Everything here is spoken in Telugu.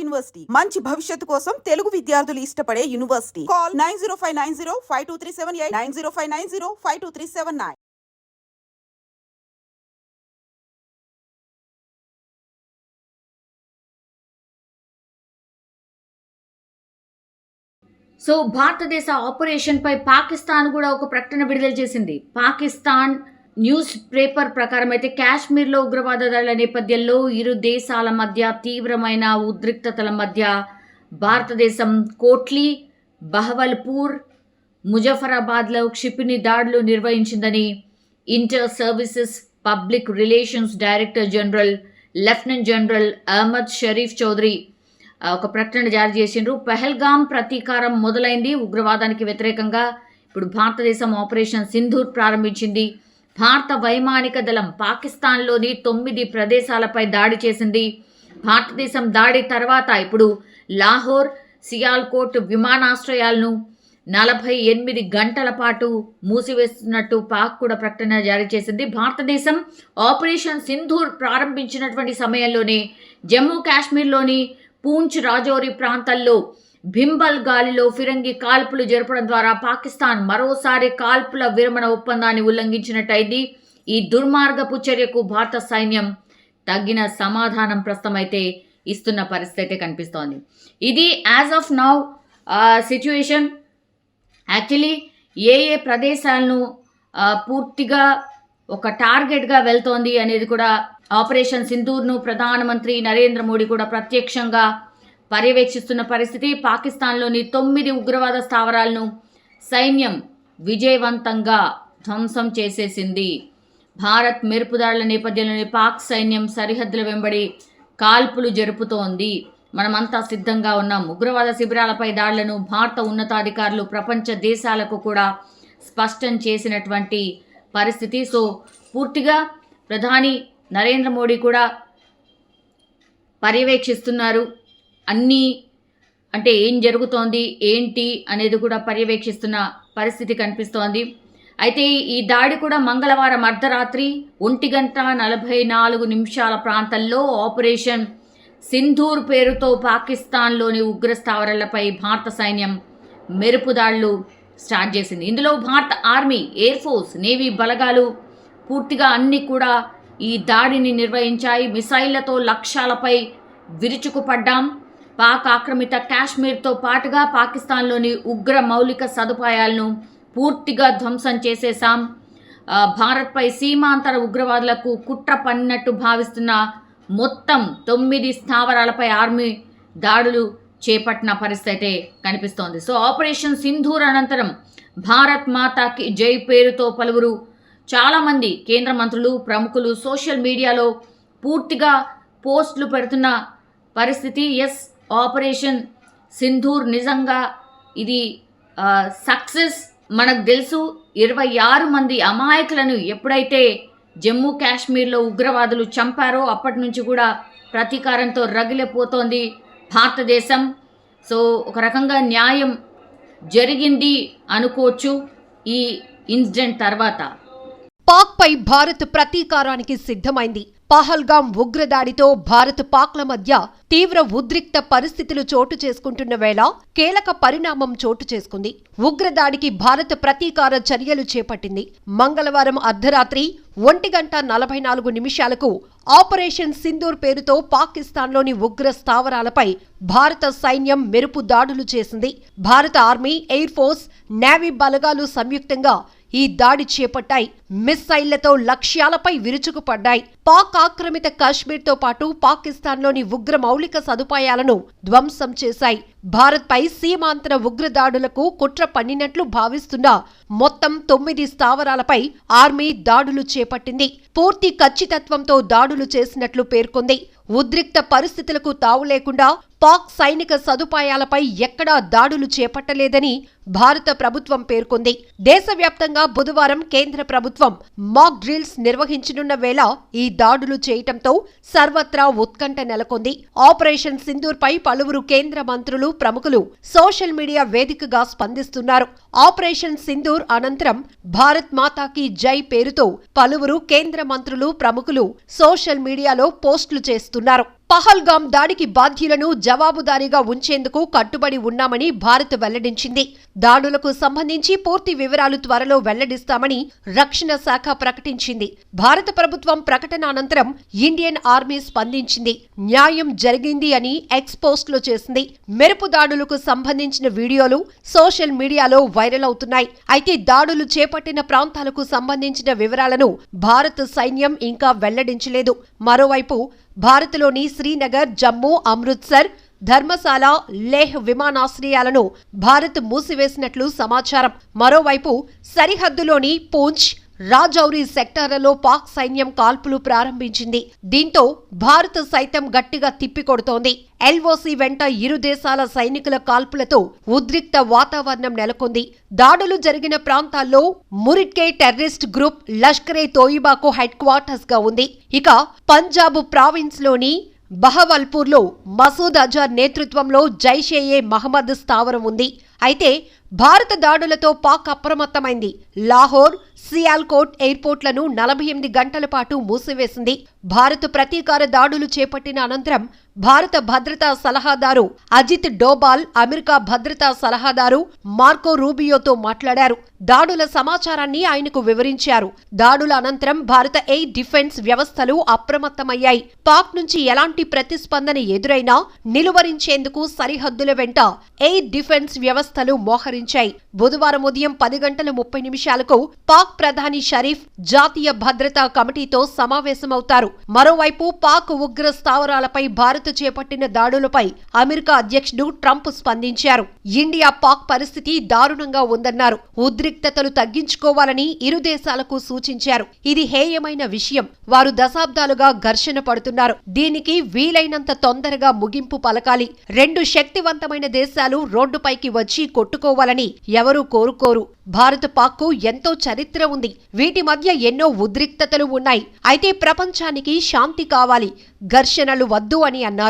యూనివర్సిటీ మంచి భవిష్యత్తు కోసం తెలుగు విద్యార్థులు ఇష్టపడే యూనివర్సిటీ. కాల్ 9059052378 9059052379. సో భారతదేశ ఆపరేషన్ పై పాకిస్తాన్ కూడా ఒక ప్రకటన విడుదల చేసింది. పాకిస్తాన్ న్యూస్ పేపర్ ప్రకారం అయితే కాశ్మీర్లో ఉగ్రవాద దాడుల నేపథ్యంలో ఇరు దేశాల మధ్య తీవ్రమైన ఉద్రిక్తతల మధ్య భారతదేశం కోట్లీ, బహవల్పూర్, ముజఫరాబాద్లో క్షిపణి దాడులు నిర్వహించిందని inter services public relations director general lieutenant general Ahmed Sharif Chaudhry ఒక ప్రకటన జారీ చేసిండ్రు. పెహల్గాం ప్రతీకారం మొదలైంది. ఉగ్రవాదానికి వ్యతిరేకంగా ఇప్పుడు భారతదేశం ఆపరేషన్ సింధూర్ ప్రారంభించింది. భారత వైమానిక దళం పాకిస్తాన్లోని 9 ప్రదేశాలపై దాడి చేసింది. భారతదేశం దాడి తర్వాత ఇప్పుడు లాహోర్, సియాల్కోట్ విమానాశ్రయాలను 48 గంటల పాటు మూసివేస్తున్నట్టు పాక్ కూడా ప్రకటన జారీ చేసింది. భారతదేశం ఆపరేషన్ సింధూర్ ప్రారంభించినటువంటి సమయంలోనే జమ్మూ కాశ్మీర్లోని పూంచ్, రాజౌరి ప్రాంతాల్లో భింబల్ గాలిలో ఫిరంగి కాల్పులు జరపడం ద్వారా పాకిస్తాన్ మరోసారి కాల్పుల విరమణ ఒప్పందాన్ని ఉల్లంఘించినట్టయింది. ఈ దుర్మార్గపు చర్యకు భారత సైన్యం తగిన సమాధానం ప్రస్తుతమైతే ఇస్తున్న పరిస్థితి అయితే కనిపిస్తోంది. ఇది as of now situation. Actually ఏ ప్రదేశాలను పూర్తిగా ఒక టార్గెట్గా వెళ్తోంది అనేది కూడా ఆపరేషన్ సింధూర్ను ప్రధానమంత్రి నరేంద్ర మోడీ కూడా ప్రత్యక్షంగా పర్యవేక్షిస్తున్న పరిస్థితి. పాకిస్తాన్లోని 9 ఉగ్రవాద స్థావరాలను సైన్యం విజయవంతంగా ధ్వంసం చేసేసింది. భారత్ మెరుపుదాడుల నేపథ్యంలోని పాక్ సైన్యం సరిహద్దుల వెంబడి కాల్పులు జరుపుతోంది. మనమంతా సిద్ధంగా ఉన్నాం. ఉగ్రవాద శిబిరాలపై దాడులను భారత ఉన్నతాధికారులు ప్రపంచ దేశాలకు కూడా స్పష్టం చేసినటువంటి పరిస్థితి. సో పూర్తిగా ప్రధాని నరేంద్ర మోడీ కూడా పర్యవేక్షిస్తున్నారు. అన్నీ అంటే ఏం జరుగుతోంది ఏంటి అనేది కూడా పర్యవేక్షిస్తున్న పరిస్థితి కనిపిస్తోంది. అయితే ఈ దాడి కూడా మంగళవారం అర్ధరాత్రి 1:44 ప్రాంతంలో ఆపరేషన్ సింధూర్ పేరుతో పాకిస్తాన్లోని ఉగ్రస్థావరాలపై భారత సైన్యం మెరుపుదాడులు స్టార్ట్ చేసింది. ఇందులో భారత ఆర్మీ, ఎయిర్ ఫోర్స్, నేవీ బలగాలు పూర్తిగా అన్ని కూడా ఈ దాడిని నిర్వహించాయి. మిసైళ్లతో లక్ష్యాలపై విరుచుకుపడ్డాం. పాక్ ఆక్రమిత కాశ్మీర్తో పాటుగా పాకిస్తాన్లోని ఉగ్ర మౌలిక సదుపాయాలను పూర్తిగా ధ్వంసం చేసేశాం. భారత్పై సీమాంతర ఉగ్రవాదులకు కుట్ర పన్నినట్టు భావిస్తున్న మొత్తం 9 స్థావరాలపై ఆర్మీ దాడులు చేపట్టిన పరిస్థితి అయితే కనిపిస్తోంది. సో ఆపరేషన్ సింధూర్ అనంతరం భారత్ మాతాకి జై పేరుతో పలువురు చాలామంది కేంద్ర మంత్రులు, ప్రముఖులు సోషల్ మీడియాలో పూర్తిగా పోస్టులు పెడుతున్న పరిస్థితి. ఎస్, ఆపరేషన్ సింధూర్ నిజంగా ఇది సక్సెస్. మనకు తెలుసు 26 మంది అమాయకులను ఎప్పుడైతే జమ్మూ కాశ్మీర్లో ఉగ్రవాదులు చంపారో అప్పటి నుంచి కూడా ప్రతీకారంతో రగిలిపోతోంది భారతదేశం. సో ఒక రకంగా న్యాయం జరిగింది అనుకోవచ్చు ఈ ఇన్సిడెంట్ తర్వాత. పాక్ పై భారత్ ప్రతీకారానికి సిద్ధమైంది. పహల్గాం ఉగ్రదాడితో భారత్ పాక్ల మధ్య తీవ్ర ఉద్రిక్త పరిస్థితులు చోటు చేసుకుంటున్న వేళ కీలక పరిణామం చోటు చేసుకుంది. ఉగ్రదాడికి భారత్ ప్రతీకార చర్యలు చేపట్టింది. మంగళవారం అర్ధరాత్రి 1:44 ఆపరేషన్ సింధూర్ పేరుతో పాకిస్తాన్లోని ఉగ్ర స్థావరాలపై భారత సైన్యం మెరుపు దాడులు చేసింది. భారత ఆర్మీ, ఎయిర్ ఫోర్స్, నేవీ బలగాలు సంయుక్తంగా ఈ దాడి చేపట్టాయి. మిస్సైళ్లతో లక్ష్యాలపై విరుచుకుపడ్డాయి. పాక్ ఆక్రమిత కాశ్మీర్తో పాటు పాకిస్తాన్లోని ఉగ్ర మౌలిక సదుపాయాలను ధ్వంసం చేశాయి. భారత్పై సీమాంతర ఉగ్రదాడులకు కుట్ర పన్నినట్లు భావిస్తున్న మొత్తం 9 స్థావరాలపై ఆర్మీ దాడులు చేపట్టింది. పూర్తి ఖచ్చితత్వంతో దాడులు చేసినట్లు పేర్కొంది. ఉద్రిక్త పరిస్థితులకు తావు లేకుండా పాక్ సైనిక సదుపాయాలపై ఎక్కడా దాడులు చేపట్టలేదని భారత ప్రభుత్వం పేర్కొంది. దేశవ్యాప్తంగా బుధవారం కేంద్ర ప్రభుత్వం మాక్ డ్రిల్స్ నిర్వహించనున్న వేళ ఈ దాడులు చేయటంతో సర్వత్రా ఉత్కంఠ నెలకొంది. ఆపరేషన్ సింధూర్ పై పలువురు కేంద్ర మంత్రులు, ప్రముఖులు సోషల్ మీడియా వేదికగా స్పందిస్తున్నారు. ఆపరేషన్ సింధూర్ అనంతరం భారత్ మాతాకి జై పేరుతో పలువురు కేంద్ర మంత్రులు, ప్రముఖులు సోషల్ మీడియాలో పోస్టులు చేస్తున్నారు. పహల్గాం దాడికి బాధ్యులను జవాబుదారీగా ఉంచేందుకు కట్టుబడి ఉన్నామని భారత్ వెల్లడించింది. దాడులకు సంబంధించి పూర్తి వివరాలు త్వరలో వెల్లడిస్తామని రక్షణ శాఖ ప్రకటించింది. భారత ప్రభుత్వం ప్రకటన అనంతరం ఇండియన్ ఆర్మీ స్పందించింది. న్యాయం జరిగింది అని ఎక్స్ పోస్టులు చేసింది. మెరుపు దాడులకు సంబంధించిన వీడియోలు సోషల్ మీడియాలో వైరల్ అవుతున్నాయి. అయితే దాడులు చేపట్టిన ప్రాంతాలకు సంబంధించిన వివరాలను భారత సైన్యం ఇంకా వెల్లడించలేదు. మరోవైపు భారత్లోని శ్రీనగర్, జమ్మూ, అమృత్సర్, ధర్మశాల, లేహ్ విమానాశ్రయాలను భారత్ మూసివేసినట్లు సమాచారం. మరోవైపు సరిహద్దులోని పూంచ్, రాజౌరి సెక్టార్లలో పాక్ సైన్యం కాల్పులు ప్రారంభించింది. దీంతో భారత్ సైతం గట్టిగా తిప్పికొడుతోంది. ఎల్ఓసి వెంట ఇరు దేశాల సైనికుల కాల్పులతో ఉద్రిక్త వాతావరణం నెలకొంది. దాడులు జరిగిన ప్రాంతాల్లో మురిట్కే టెర్రరిస్ట్ గ్రూప్ లష్కరే తోయిబాకు హెడ్ క్వార్టర్స్ గా ఉంది. ఇక పంజాబ్ ప్రావిన్స్ లోని బహవల్పూర్లో మసూద్ అజర్ నేతృత్వంలో జైషే మహమ్మద్ స్థావరం ఉంది. అయితే భారత దాడులతో పాక్ అప్రమత్తమైంది. లాహోర్, సియాల్కోట్ ఎయిర్పోర్ట్లను 48 గంటల పాటు మూసివేసింది. భారత్ ప్రతీకార దాడులు చేపట్టిన అనంతరం భారత భద్రతా సలహాదారు అజిత్ డోబాల్ అమెరికా భద్రతా సలహాదారు మార్కో రూబియోతో మాట్లాడారు. దాడుల సమాచారాన్ని ఆయనకు వివరించారు. దాడుల అనంతరం భారత ఎయిర్ డిఫెన్స్ వ్యవస్థలు అప్రమత్తమయ్యాయి. పాక్ నుంచి ఎలాంటి ప్రతిస్పందన ఎదురైనా నిలువరించేందుకు సరిహద్దుల వెంట ఎయిర్ డిఫెన్స్ వ్యవస్థలు మోహరించాయి. బుధవారం ఉదయం 10:30 పాక్ ప్రధాని షరీఫ్ జాతీయ భద్రతా కమిటీతో సమావేశమవుతారు. మరోవైపు పాక్ ఉగ్ర స్థావరాలపై భారత్ చేపట్టిన దాడులపై అమెరికా అధ్యక్షుడు ట్రంప్ స్పందించారు. ఇండియా పాక్ పరిస్థితి దారుణంగా ఉందన్నారు. ఉద్రిక్తతలు తగ్గించుకోవాలని ఇరు దేశాలకు సూచించారు. ఇది హేయమైన విషయం. వారు దశాబ్దాలుగా ఘర్షణ పడుతున్నారు. దీనికి వీలైనంత తొందరగా ముగింపు పలకాలి. రెండు శక్తివంతమైన దేశాలు రోడ్డుపైకి వచ్చి కొట్టుకోవాలని ఎవరూ కోరుకోరు. భారత్ పాక్కు ఎంతో చరిత్ర ఉంది. వీటి మధ్య ఎన్నో ఉద్రిక్తతలు ఉన్నాయి. అయితే ప్రపంచానికి శాంతి కావాలి, ఘర్షణలు వద్దు అని అన్నారు.